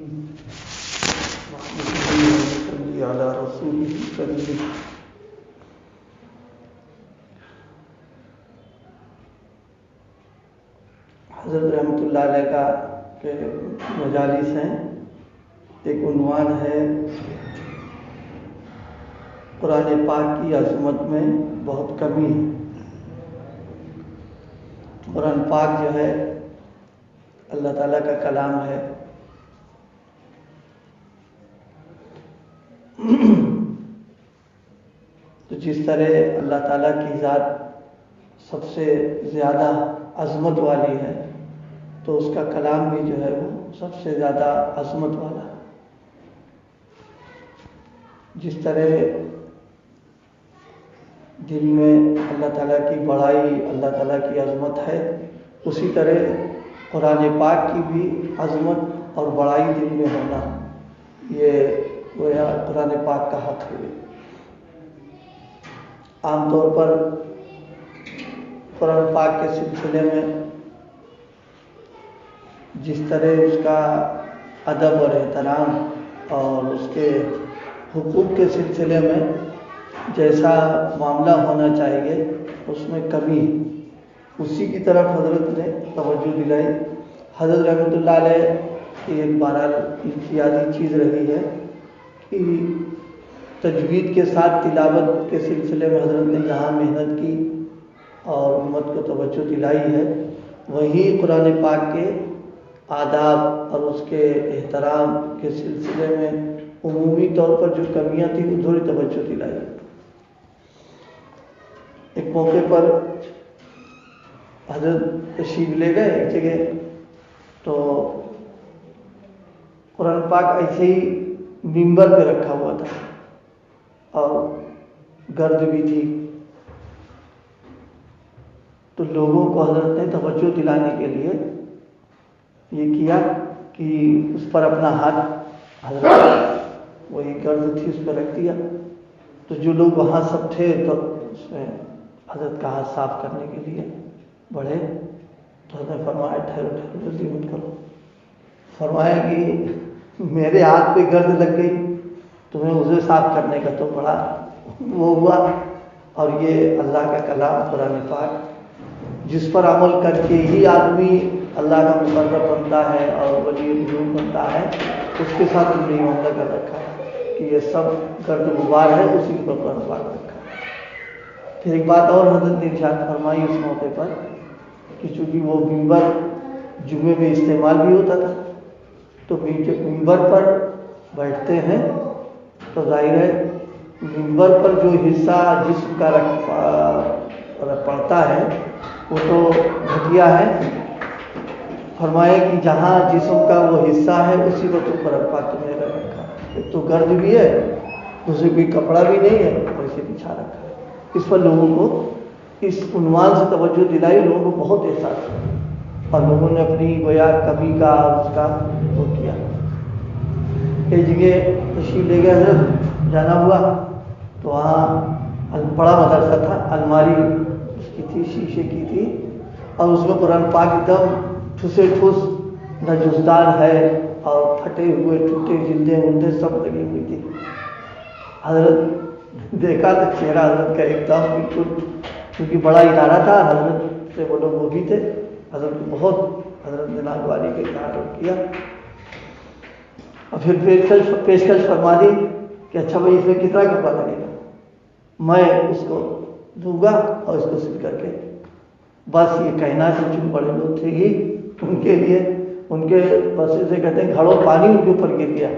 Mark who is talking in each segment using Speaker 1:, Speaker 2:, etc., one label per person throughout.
Speaker 1: صلی علی رسول کریم۔ حضرت رحمۃ اللہ علیہ کا کے مجالس ہیں، ایک عنوان ہے قرآن پاک کی عظمت میں بہت کمی ہے۔ قرآن پاک جو ہے اللہ تعالیٰ کا کلام ہے، تو جس طرح اللہ تعالیٰ کی ذات سب سے زیادہ عظمت والی ہے، تو اس کا کلام بھی جو ہے وہ سب سے زیادہ عظمت والا ہے۔ جس طرح دل میں اللہ تعالیٰ کی بڑائی، اللہ تعالیٰ کی عظمت ہے، اسی طرح قرآن پاک کی بھی عظمت اور بڑائی دل میں ہونا، یہ گویا قرآن پاک کا حق ہے۔ عام طور پر قرآن پاک کے سلسلے میں جس طرح اس کا ادب اور احترام اور اس کے حقوق کے سلسلے میں جیسا معاملہ ہونا چاہیے، اس میں کمی ہے، اسی کی طرف حضرت نے توجہ دلائی۔ حضرت رحمۃ اللہ علیہ کی ایک بہرحال امتیازی چیز رہی ہے کہ تجوید کے ساتھ تلاوت کے سلسلے میں حضرت نے جہاں محنت کی اور امت کو توجہ دلائی ہے، وہی قرآن پاک کے آداب اور اس کے احترام کے سلسلے میں عمومی طور پر جو کمیاں تھیں وہ تھوڑی توجہ دلائی۔ ایک موقع پر حضرت تشریف لے گئے ایک جگہ، تو قرآن پاک ایسے ہی ممبر پہ رکھا ہوا تھا اور گرد بھی تھی، تو لوگوں کو حضرت نے توجہ دلانے کے لیے یہ کیا کہ اس پر اپنا ہاتھ، حضرت وہی گرد تھی اس پہ رکھ دیا، تو جو لوگ وہاں سب تھے تو اس میں حضرت کا ہاتھ صاف کرنے کے لیے بڑھے، تو حضرت نے فرمایا ٹھہرو ٹھہرو جلدی مت کرو۔ فرمایا کہ میرے ہاتھ پہ گرد لگ گئی، تمہیں اسے صاف کرنے کا تو بڑا وہ ہوا، اور یہ اللہ کا کلام قرآن پاک جس پر عمل کر کے ہی آدمی اللہ کا مقرب بنتا ہے اور ولی الوجود بنتا ہے، اس کے ساتھ ہم نے یہ معاملہ کر رکھا ہے کہ یہ سب گرد غبار ہے، اسی پر قرآن پاک رکھا ہے۔ پھر ایک بات اور حضرت نے ارشاد فرمائی اس موقع پر کہ چونکہ وہ ممبر جمعے میں استعمال بھی ہوتا تھا، تو ممبر پر بیٹھتے ہیں تو ظاہر ہے ممبر پر جو حصہ جسم کا پڑتا ہے وہ تو گھٹیا ہے، فرمایا کہ جہاں جسم کا وہ حصہ ہے اسی کو تو قرآن پاک نے رکھا ہے، ایک تو گرد بھی ہے، دوسرے کوئی کپڑا بھی نہیں ہے، اور اسے بچھا رکھا ہے۔ اس پر لوگوں کو اس عنوان سے توجہ دلائی، لوگوں کو بہت احساس ہوا اور لوگوں نے اپنی گویا کمی کا اس کا وہ کیا۔ ایک جگہ تشریف لے گئے حضرت، جانا ہوا تو وہاں بڑا مدرسہ تھا، الماری اس کی تھی، شیشے کی تھی، اور اس میں قرآن پاک ایک دم ٹھسے ٹھس نہ جزدان ہے اور پھٹے ہوئے ٹوٹے جلدیں وندیں سب لگی ہوئی تھی۔ حضرت دیکھا تو چہرہ حضرت کا ایک دم بالکل، کیونکہ بڑا ادارہ تھا، حضرت سے وہ لوگ وہ بھی تھے، حضرت کو بہت حضرت نے ناگواری کا اظہار کیا، اور پھر پیشکش فرما دی کہ اچھا بھائی اس میں کتنا کپڑا لگے گا، میں اس کو دوں گا اور اس کو سل کر کے، بس یہ کہنا کہ چون بڑے لوگ تھے ہی ان کے لیے، ان کے بس اسے کہتے ہیں گھڑوں پانی ان کے اوپر گر گیا،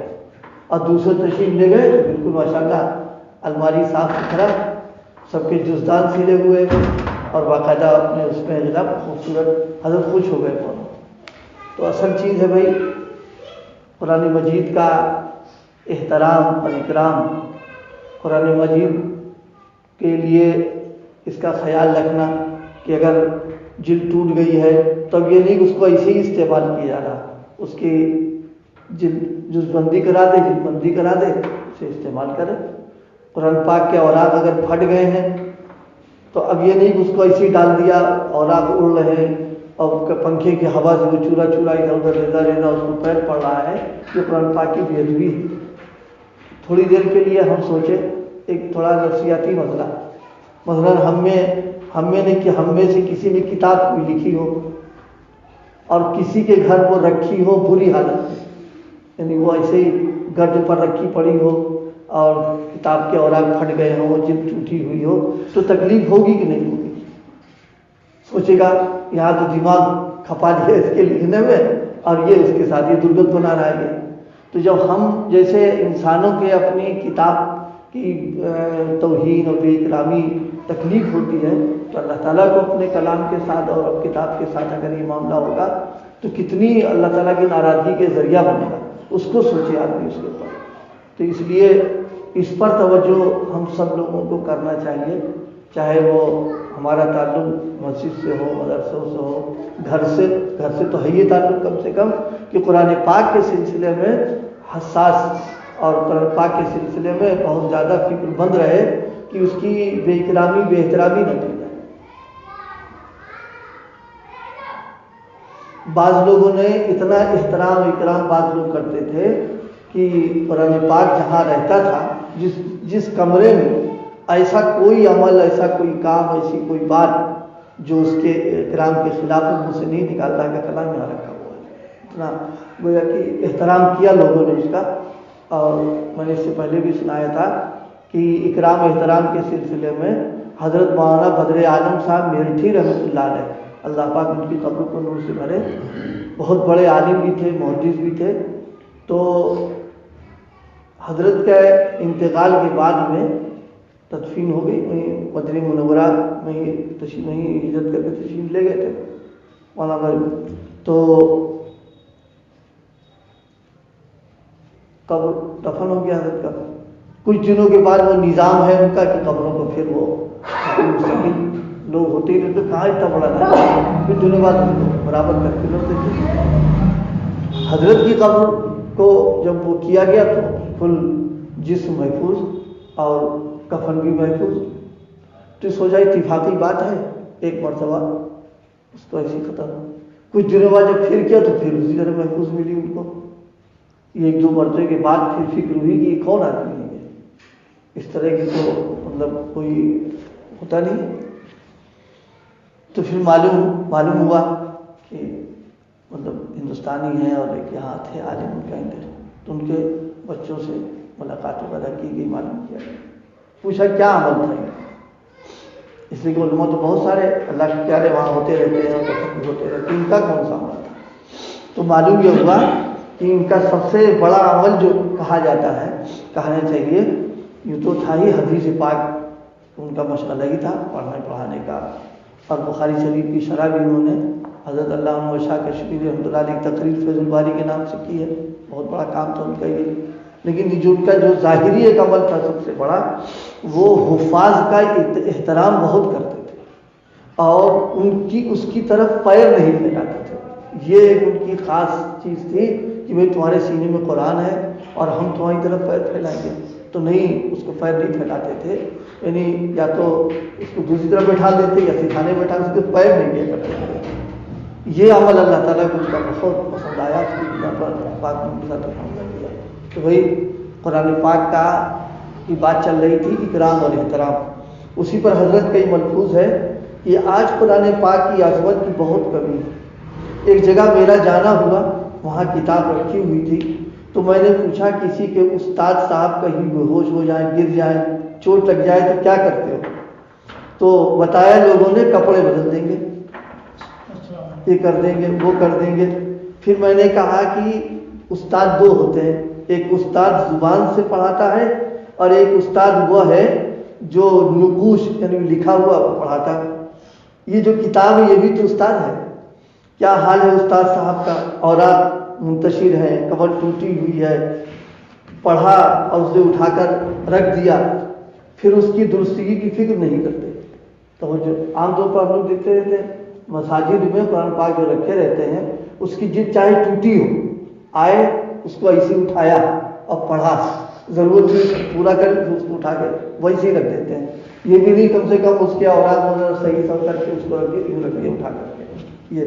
Speaker 1: اور دوسرے تشریف لے گئے تو بالکل ماشاءاللہ الماری صاف ستھرا، سب کے جزدان سلے ہوئے اور باقاعدہ اپنے اس میں جناب خوبصورت، حضرت خوش ہو گئے فوراً۔ تو اصل چیز ہے بھائی قرآن مجید کا احترام اور اکرام، قرآن مجید کے لیے اس کا خیال رکھنا کہ اگر جلد ٹوٹ گئی ہے تو اب یہ نہیں کہ اس کو ایسے ہی استعمال کیا جا رہا، اس کی جز بندی کرا دے، جلد بندی کرا دے، اسے استعمال کرے۔ قرآن پاک کے اوراق اگر پھٹ گئے ہیں تو اب یہ نہیں کہ اس کو ایسے ہی ڈال دیا، اوراق اڑ رہے ہیں اور پنکھے کی ہوا سے وہ چورا چورا ادھر ادھر ریزا اس کو پیر پڑ رہا ہے، یہ قرآن پاک کی بے ادبی ہے۔ تھوڑی دیر کے لیے ہم سوچیں، ایک تھوڑا نفسیاتی مسئلہ، مثلاً ہم میں سے کسی نے کتاب کوئی لکھی ہو اور کسی کے گھر وہ رکھی ہو بری حالت میں، یعنی وہ ایسے ہی گرد پر رکھی پڑی ہو اور کتاب کے اوراق پھٹ گئے ہوں، وہ جلد ٹوٹی ہوئی ہو، تو تکلیف ہوگی کہ نہیں ہوگی؟ سوچے گا یہاں تو دماغ کھپا دیا اس کے لکھنے میں، اور یہ اس کے ساتھ یہ درگت بنا رہا ہے۔ تو جب ہم جیسے انسانوں کے اپنی کتاب کی توہین اور بے احترامی تکلیف ہوتی ہے، تو اللہ تعالیٰ کو اپنے کلام کے ساتھ اور کتاب کے ساتھ اگر یہ معاملہ ہوگا تو کتنی اللہ تعالیٰ کی ناراضگی کے ذریعہ بنے گا، اس کو سوچے آدمی اس کے اوپر۔ تو اس لیے اس پر توجہ ہم سب لوگوں کو کرنا چاہیے، چاہے وہ ہمارا تعلق مسجد سے ہو، مدرسوں سے ہو، گھر سے تو ہے یہ تعلق کم سے کم کہ قرآن پاک کے سلسلے میں حساس اور قرآن پاک کے سلسلے میں بہت زیادہ فکر مند رہے کہ اس کی بے احترامی نہ کی جائے۔ بعض لوگوں نے اتنا اکرام بعض لوگ کرتے تھے کہ قرآن پاک جہاں رہتا تھا، جس کمرے میں ایسا کوئی عمل، ایسا کوئی کام، ایسی کوئی بات جو اس کے اکرام کے خلاف منہ سے نہیں نکالتا کا کلام یہاں رکھا ہوا ہے۔ اتنا گویا کہ احترام کیا لوگوں نے اس کا۔ اور میں نے اس سے پہلے بھی سنایا تھا کہ اکرام احترام کے سلسلے میں حضرت مولانا بدر عالم صاحب میرٹھی رحمۃ اللہ علیہ، اللہ پاک ان کی قبر کو نور سے بھرے، بہت بڑے عالم بھی تھے، محدث بھی تھے۔ تو حضرت کے انتقال کے بعد میں تدفین ہو گئی، وہیں مدینہ منورہ میں ہی ہجرت کر کے تشریف لے گئے تھے مولانا بھائی۔ تو قبر دفن ہو گیا حضرت کا، کچھ دنوں کے بعد وہ نظام ہے ان کا کہ قبروں کو پھر وہ مستقل لوگ ہوتے ہی رہتے، کہاں اتنا بڑا تھا، پھر دنوں بعد برابر کر کے لوگ دیتے۔ حضرت کی قبر کو جب وہ کیا گیا تو فل جسم محفوظ اور کفن بھی محفوظ، تو سوچا اتفاقی بات ہے، ایک مرتبہ اس کو ایسی ختم، کچھ دنوں بعد جب پھر کیا تو پھر اسی طرح محفوظ ملی ان کو۔ یہ ایک دو مرتبے کے بعد پھر فکر ہوئی کہ یہ کون آدمی ہے، اس طرح کی تو مطلب کوئی ہوتا نہیں۔ تو پھر معلوم ہوا کہ مطلب ہندوستانی ہیں اور ایک یہاں تھے عالم ان کا انٹر، تو ان کے بچوں سے ملاقات وغیرہ کی گئی، معلوم کیا گیا، پوچھا کیا عمل تھا۔ اس لیے کہ علماء تو بہت سارے اللہ کے پیارے وہاں ہوتے رہتے ہیں اور دفن بھی ہوتے رہتے ہیں، ان کا کون سا عمل تھا؟ تو معلوم یہ ہوا کہ ان کا سب سے بڑا عمل جو کہا جاتا ہے، کہنا چاہیے، یہ تو تھا ہی حدیث پاک، ان کا مشغلہ ہی تھا پڑھنے پڑھانے کا، اور بخاری شریف کی شرح بھی انہوں نے حضرت اللہ عنہ شاہ کشمیری رحمۃ اللہ علیہ تقریر فیض الباری کے نام سے کی ہے، بہت بڑا کام تھا ان کا یہ۔ لیکن جو ان کا جو ظاہری ایک عمل تھا سب سے بڑا، وہ حفاظ کا احترام بہت کرتے تھے اور اس کی طرف پیر نہیں پھیلاتے تھے۔ یہ ایک ان کی خاص چیز تھی کہ بھائی تمہارے سینے میں قرآن ہے اور ہم تمہاری طرف پیر پھیلائیں گے، تو نہیں، اس کو پیر نہیں پھیلاتے تھے، یعنی یا تو اس کو دوسری طرف بیٹھا دیتے یا سکھانے بیٹھا، اس کو پیر نہیں دیا کرتے تھے۔ یہ عمل اللہ تعالیٰ کو ان کا بہت پسند آیا، اس کی بنا پر پاک نے ان کے ساتھ معاملہ کیا۔ تو بھائی قرآن پاک کی بات چل رہی تھی، اکرام اور احترام، اسی پر حضرت کا یہ ملفوظ ہے کہ آج قرآن پاک کی عظمت کی بہت کمی ہے۔ ایک جگہ میرا جانا ہوا، وہاں کتاب رکھی ہوئی تھی، تو میں نے پوچھا کسی کے استاد صاحب کہیں بے ہوش ہو جائیں، گر جائیں، چوٹ لگ جائے تو کیا کرتے ہو؟ تو بتایا لوگوں نے کپڑے بدل دیں گے، یہ کر دیں گے، وہ کر دیں گے۔ پھر میں نے کہا کہ استاد دو ہوتے ہیں، ایک استاد زبان سے پڑھاتا ہے اور ایک استاد وہ ہے جو نقوش یعنی لکھا ہوا پڑھاتا ہے۔ یہ جو کتاب ہے یہ بھی تو استاد ہے۔ کیا حال ہے استاد صاحب کا؟ اوراق منتشر ہے، کور ٹوٹی ہوئی ہے، پڑھا اور اسے اٹھا کر رکھ دیا، پھر اس کی درستگی کی فکر نہیں کرتے۔ تو جو عام طور پر ہم لوگ دیکھتے رہتے ہیں مساجد میں قرآن پاک جو رکھے رہتے ہیں، اس کی جلد چاہے ٹوٹی ہو، آئے اس کو ایسے اٹھایا اور پڑھا، ضرورت پورا کر اس کو اٹھا کے ویسے ہی رکھ دیتے ہیں۔ یہ بھی نہیں کم سے کم اس کے اوراق وغیرہ صحیح سب کر کے اس کو رکھ کے اٹھا کر کے، یہ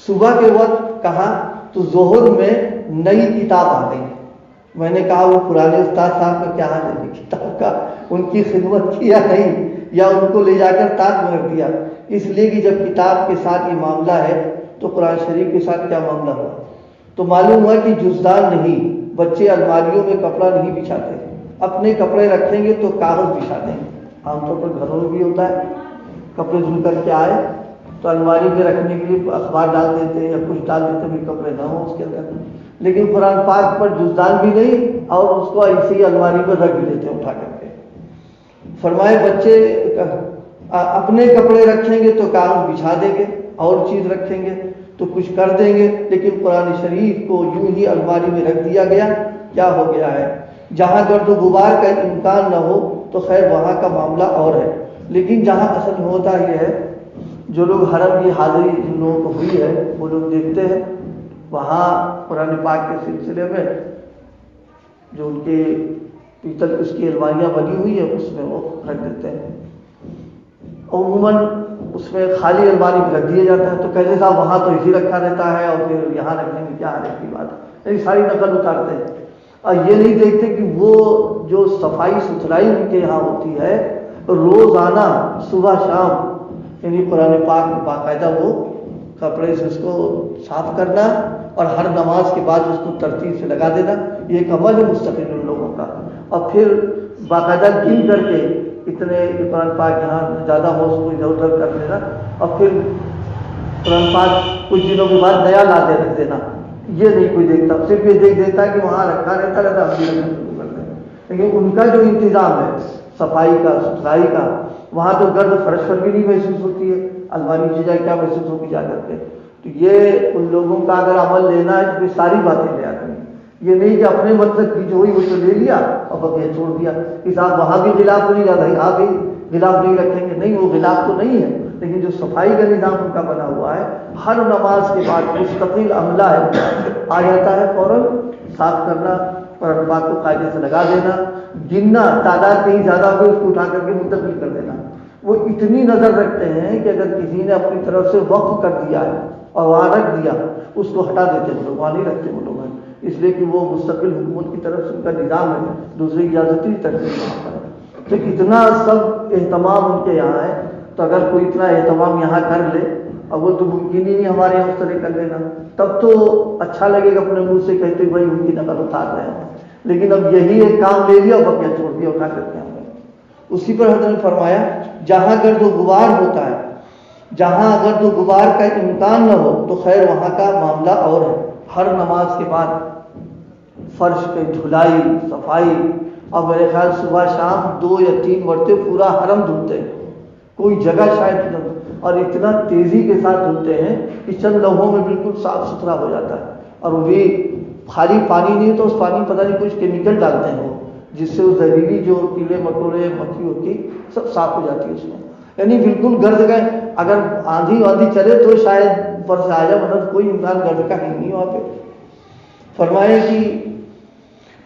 Speaker 1: صبح کے وقت کہا تو ظہر میں نئی کتاب آ گئی. میں نے کہا وہ پرانے استاد صاحب کا کیا حال ہے کتاب کا, ان کی خدمت کیا نہیں یا ان کو لے جا کر تاج میں رکھ دیا؟ اس لیے کہ جب کتاب کے ساتھ یہ معاملہ ہے تو قرآن شریف کے ساتھ کیا معاملہ ہوا؟ تو معلوم ہوا کہ جزدان نہیں, بچے الماریوں میں کپڑا نہیں بچھاتے, اپنے کپڑے رکھیں گے تو کاغذ بچھا دیں گے. عام طور پر گھروں میں بھی ہوتا ہے, کپڑے دھل کر کے آئے تو الماری میں رکھنے کے لیے اخبار ڈال دیتے ہیں یا کچھ ڈال دیتے ہیں, کپڑے نہ ہوں اس کے اندر. لیکن قرآن پاک پر جزدان بھی نہیں اور اس کو ایسے ہی الماری پر رکھ بھی دیتے ہیں اٹھا کر کے. فرمائے بچے اپنے کپڑے رکھیں گے تو کاغذ بچھا دیں گے, اور چیز رکھیں گے تو کچھ کر دیں گے. لیکن قرآن شریف کو یوں ہی الماری میں رکھ دیا گیا. کیا ہو گیا ہے؟ جہاں گرد و غبار کا امکان نہ ہو تو خیر وہاں کا معاملہ اور ہے, لیکن جہاں اصل ہوتا یہ ہے, جو لوگ حرم کی حاضری جن لوگوں کو ہوئی ہے وہ لوگ دیکھتے ہیں وہاں قرآن پاک کے سلسلے میں جو ان کے پیتل اس کی الماریاں بنی ہوئی ہے اس میں وہ رکھ دیتے ہیں. عموماً اس میں خالی الماری میں رکھ دیا جاتا ہے. تو کہتے صاحب وہاں تو اسی رکھا رہتا ہے اور پھر یہاں رکھنے میں کیا ہے کی بات ہے, یہ ساری نقل اتارتے ہیں اور یہ نہیں دیکھتے کہ وہ جو صفائی ستھرائی ان کے یہاں ہوتی ہے روزانہ صبح شام, یعنی قرآن پاک میں باقاعدہ وہ کپڑے سے اس کو صاف کرنا اور ہر نماز کے بعد اس کو ترتیب سے لگا دینا, یہ ایک عمل ہے مستقل ان لوگوں کا. اور پھر باقاعدہ گن کر کے اتنے قرآن پاک یہاں زیادہ ہو اس کو ادھر ادھر کر دینا اور پھر قرآن پاک کچھ دنوں کے بعد نیا لا دے رکھ دینا. یہ نہیں کوئی دیکھتا, صرف یہ دیکھتا ہے کہ وہاں رکھا رہتا ہم بھی رکھنا شروع کر دیں. لیکن ان کا جو انتظام ہے صفائی کا ستھرائی کا, وہاں تو گرد فرش پر بھی نہیں محسوس ہوتی ہے, الماری کی جگہ کیا محسوس ہوگی جا کر کے. تو یہ ان لوگوں کا اگر عمل لینا ہے تو پھر ساری باتیں لے آتے ہیں. یہ نہیں کہ اپنے مطلب کی جو ہوئی وہ تو لے لیا اور بقیہ چھوڑ دیا کہ صاحب وہاں بھی غلاف نہیں جاتا, یہاں بھی غلاف نہیں رکھیں گے. نہیں, وہ غلاف تو نہیں ہے, لیکن جو صفائی کا نظام ان کا بنا ہوا ہے ہر نماز کے بعد مستقل عملہ ہے, آ جاتا ہے فوراً صاف کرنا, قرآن پاک کو قاعدے سے لگا دینا, گننا, تعداد کہیں زیادہ ہو اس کو اٹھا کر کے منتقل کر دینا. وہ اتنی نظر رکھتے ہیں کہ اگر کسی نے اپنی طرف سے وقف کر دیا ہے اور وہاں رکھ دیا اس کو ہٹا دیتے ہیں, وہ لوگ وہاں نہیں رکھتے وہ لوگ ہیں, اس لیے کہ وہ مستقل حکومت کی طرف سے ان کا نظام ہے, دوسری اجازت نہیں ترتیب وہاں پر ہے. تو اتنا سب اہتمام ان کے یہاں ہے, تو اگر کوئی اتنا اہتمام یہاں کر لے, اب وہ تو ممکن ہی نہیں ہمارے یہاں اس طرح کر لینا, تب تو اچھا لگے گا اپنے منہ سے کہتے بھائی ان کی نقل اتار رہے ہیں. لیکن اب یہی ایک کام لے لیا اور بقیہ چھوڑ دیا اٹھا کر کے. اسی پر حضرت نے فرمایا جہاں گرد و غبار ہوتا ہے, جہاں گرد و غبار کا امکان نہ ہو تو خیر وہاں کا معاملہ اور ہے. ہر نماز کے بعد فرش پہ دھلائی صفائی, اور میرے خیال صبح شام 2 یا 3 مرتبہ پورا حرم دھلتے ہیں, کوئی جگہ شاید نہ, اور اتنا تیزی کے ساتھ دھلتے ہیں کہ چند لمحوں میں بالکل صاف ستھرا ہو جاتا ہے. اور وہ بھی خالی پانی نہیں تو اس پانی میں پتہ نہیں کچھ کیمیکل ڈالتے ہیں وہ, جس سے وہ زہریلی جو کیڑے مکوڑے مکھی ہوتی سب صاف ہو جاتی ہے اس میں. یعنی بالکل گرد کا, اگر آندھی چلے تو شاید اوپر سے آ جائے, مطلب کوئی انسان گرد کا ہی نہیں وہاں پہ. فرمائے کہ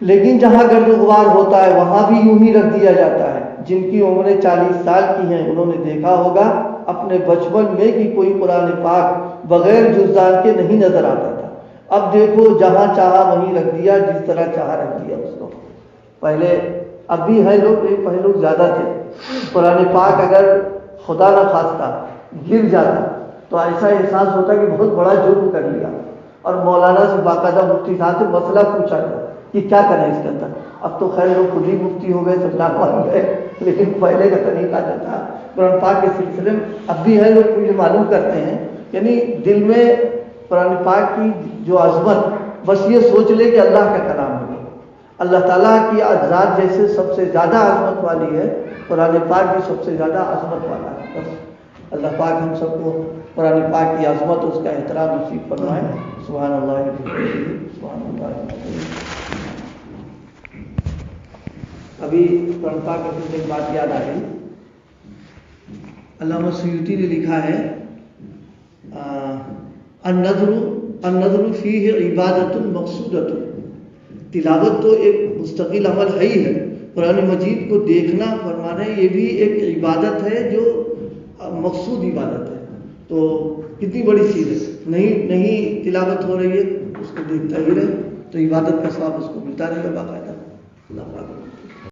Speaker 1: لیکن جہاں گرد و غبار ہوتا ہے وہاں بھی یوں ہی رکھ دیا جاتا ہے. جن کی عمریں 40 سال کی ہیں انہوں نے دیکھا ہوگا اپنے بچپن میں کہ کوئی قرآن پاک بغیر جزدان کے نہیں نظر آتا تھا. اب دیکھو جہاں چاہا وہیں رکھ دیا, جس طرح چاہا رکھ دیا اس کو. پہلے اب بھی ہے لوگ, پہلے لوگ زیادہ تھے. قرآن پاک اگر خدا نہ خواستہ گر جاتا تو ایسا احساس ہوتا کہ بہت بڑا جرم کر لیا, اور مولانا سے باقاعدہ مفتی صاحب سے مسئلہ پوچھا گیا کہ کیا کریں اس کے اندر. اب تو خیر لوگ خود ہی مفتی ہو گئے, سب لاکھ گئے, لیکن پہلے کا طریقہ جو تھا قرآن پاک کے سلسلے میں اب بھی ہے لوگ مجھے معلوم کرتے ہیں. یعنی دل میں قرآن پاک کی جو عظمت, بس یہ سوچ لے کہ اللہ کا کلام ہے, اللہ تعالیٰ کی ذات جیسے سب سے زیادہ عظمت والی ہے, قرآن پاک بھی سب سے زیادہ عظمت والا ہے. بس اللہ پاک ہم سب کو قرآن پاک کی عظمت اس کا احترام نصیب فرمائے. سبحان اللہ سبحان اللہ. ابھی قرآن پاک کے ایک بات یاد آ گئی. علامہ سیوطی نے لکھا ہے النظر فیہ عبادت مقصودۃ. تلاوت تو ایک مستقل عمل ہے ہی ہے, قرآن مجید کو دیکھنا فرمانا یہ بھی ایک عبادت ہے جو مقصود عبادت ہے. تو کتنی بڑی چیز ہے. نہیں تلاوت ہو رہی ہے اس کو دیکھتا ہی رہے تو عبادت کا ثواب اس کو ملتا رہے گا باقاعدہ. اللہ پاک